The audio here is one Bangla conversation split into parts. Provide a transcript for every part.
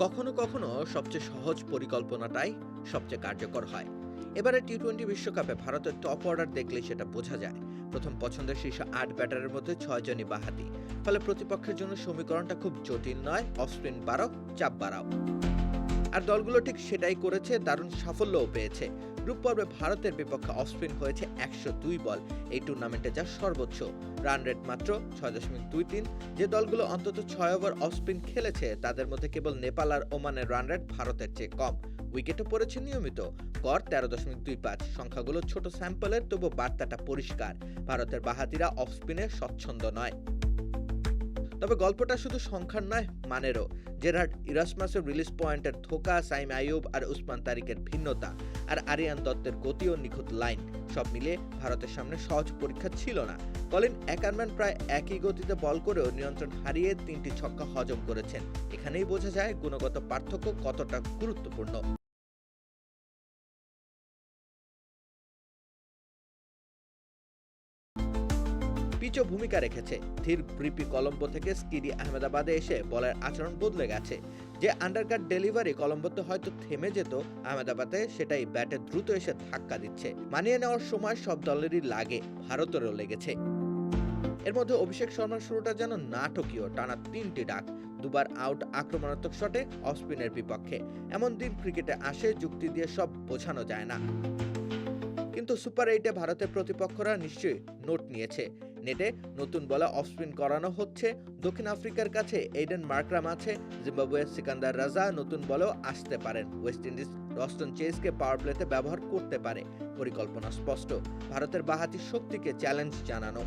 কখনো কখনো সবচেয়ে সহজ পরিকল্পনাটাই সবচেয়ে কার্যকর হয়। এবারে টি-20 বিশ্বকাপে ভারতের টপ অর্ডার দেখলেই সেটা বোঝা যায়। প্রথম পছন্দের শীর্ষ ৮ ব্যাটারের মধ্যে ৬ জনই বাঁহাতি। ফলে প্রতিপক্ষের জন্য সমীকরণটা খুব জটিল নয়, অফ স্পিন বাড়াও, চাপ বাড়াও। আর দলগুলো ঠিক সেটাই করেছে, দারুণ সাফল্যও পেয়েছে। গ্রুপ পর্বে ভারতের বিপক্ষে অফ স্পিন হয়েছে ১০২ বল, এই টুর্নামেন্টে যা সর্বোচ্চ। রান রেট মাত্র ৬.২৩। যে দলগুলো অন্তত ৬ ওভার অফ স্পিন খেলেছে তাদের মধ্যে কেবল নেপাল আর ওমানের রান রেট ভারতের চেয়ে কম। উইকেটও পড়েছে নিয়মিত, গড় ১৩.২৫। সংখ্যাগুলো ছোট স্যাম্পলের, তবু বার্তাটা পরিষ্কার, ভারতের বাঁহাতিরা অফ স্পিনে স্বচ্ছন্দ নয়। তবে গল্পটা শুধু সংখ্যার নয়, মানেরও। জেরার্ড ইরাসমাসের রিলিজ পয়েন্টের ধোঁকা, সাইম আইয়ুব আর উসমান তারিকের ভিন্নতা, আর আরিয়ান দত্তের গতি ও নিখুঁত লাইন, সব মিলিয়ে ভারতের সামনে সহজ পরীক্ষা ছিল না। কলিন অ্যাকারম্যান প্রায় একই গতিতে বল করেও নিয়ন্ত্রণ হারিয়ে ৩টি ছক্কা হজম করেছেন। এখানেই বোঝা যায় গুণগত পার্থক্য কতটা গুরুত্বপূর্ণ। পিচও ভূমিকা রেখেছে। ধীর ব্রিপি কলম্বো থেকে স্কিডি আহমেদাবাদে এসে বলের আচরণ বদলে গেছে। যে আন্ডারকাট ডেলিভারি কলম্বোতে হয়তো থেমে যেত, আহমেদাবাদে সেটাই ব্যাটে দ্রুত এসে ধাক্কা দিচ্ছে। মানিয়ে নেওয়ার সময় সব দলেরই লাগে, ভারতেরও লেগেছে। এর মধ্যে অভিষেক শর্মার শুরুটা যেন নাটকীয়, টানা ৩টি ডাক, দুবার আউট আক্রমণাত্মক শটে অফ স্পিনের বিপক্ষে। এমন দিন ক্রিকেটে আসে, যুক্তি দিয়ে সব বোঝানো যায় না। কিন্তু সুপার 8-এ ভারতের প্রতিপক্ষরা নিশ্চয়ই নোট নিয়েছে। নেটে নতুন বলে অফ স্পিন করানো হচ্ছে। দক্ষিণ আফ্রিকার কাছে এইডেন মার্করাম আছে, জিম্বাবুয়ের সিকান্দার রাজা নতুন বলেও আসতে পারেন। ওয়েস্ট ইন্ডিজ রস্টন চেজকে পাওয়ার প্লেতে ব্যবহার করতে পারে। পরিকল্পনা স্পষ্ট, ভারতের বাঁহাতি শক্তিকে চ্যালেঞ্জ জানানো।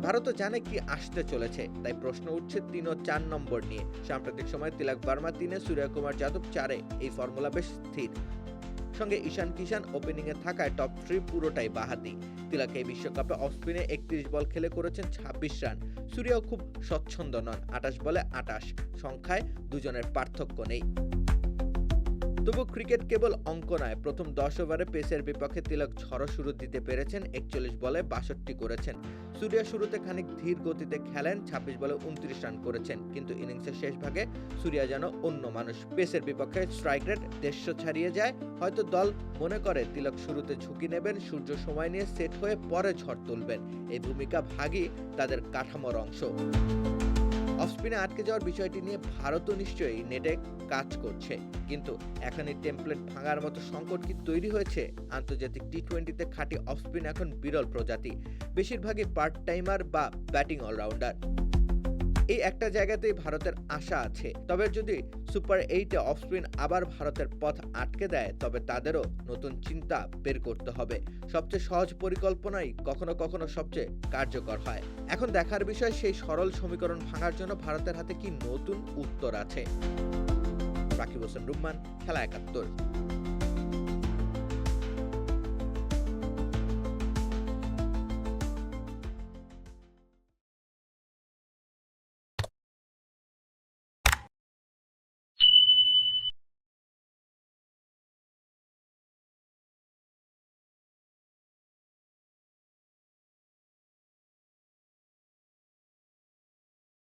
ভারতও জানে কি আসতে চলেছে, তাই প্রশ্ন উঠছে ৩ ও ৪ নম্বর নিয়ে। সাম্প্রতিক সময়ে তিলক ভার্মা 3-এ, সূর্যকুমার যাদব 4-এ, এই ফর্মুলা বেশ স্থির। সঙ্গে ঈশান কিষান ওপেনিংয়ে থাকায় টপ 3 পুরোটাই বাঁহাতি। তিলক এই বিশ্বকাপে অফ স্পিনে ৩১ বল খেলে করেছেন ২৬ রান। সূর্যও খুব স্বচ্ছন্দ নন, ২৮ বলে ২৮। সংখ্যায় দুজনের পার্থক্য নেই। তবু ক্রিকেট কেবল অঙ্ক নয়। প্রথম ১০ ওভারে পেসের বিপক্ষে তিলক ঝড়ো শুরু দিতে পেরেছেন, ৪১ বলে ৬২ করেছেন। সূর্য শুরুতে খানিক ধীর গতিতে খেলেন, ২৬ বলে ২৯ রান করেছেন। কিন্তু ইনিংসের শেষ ভাগে সূর্য যেন অন্য মানুষ। পেসের বিপক্ষে স্ট্রাইক রেট ১৫০ ছাড়িয়ে যায়। হয়তো দল মনে করে তিলক শুরুতে ঝুঁকি নেবেন, সূর্য সময় নিয়ে সেট হয়ে পরে ঝড় তুলবেন। এই ভূমিকা ভাগই তাদের কাঠামোর অংশ। অফ স্পিনে আটকে যাওয়ার বিষয়টি নিয়ে ভারতও নিশ্চয়ই নেটে কাজ করছে। কিন্তু এখনই টেমপ্লেট ভাঙার মতো সংকট কি তৈরি হয়েছে? আন্তর্জাতিক টি-20তে খাঁটি অফ স্পিন এখন বিরল প্রজাতি, বেশিরভাগই পার্ট টাইমার বা ব্যাটিং অলরাউন্ডার। এই একটা জায়গাতেই ভারতের আশা আছে। তবে যদি সুপার 8-এ অফ স্পিন আবার ভারতের পথ আটকে দেয়, তবে তাদেরও নতুন চিন্তা বের করতে হবে। সবচেয়ে সহজ পরিকল্পনাই কখনো কখনো সবচেয়ে কার্যকর হয়। এখন দেখার বিষয় সেই সরল সমীকরণ ভাঙার জন্য ভারতের হাতে কি নতুন উত্তর আছে। রাকিব হোসেন রুম্মান, খেলা ৭১।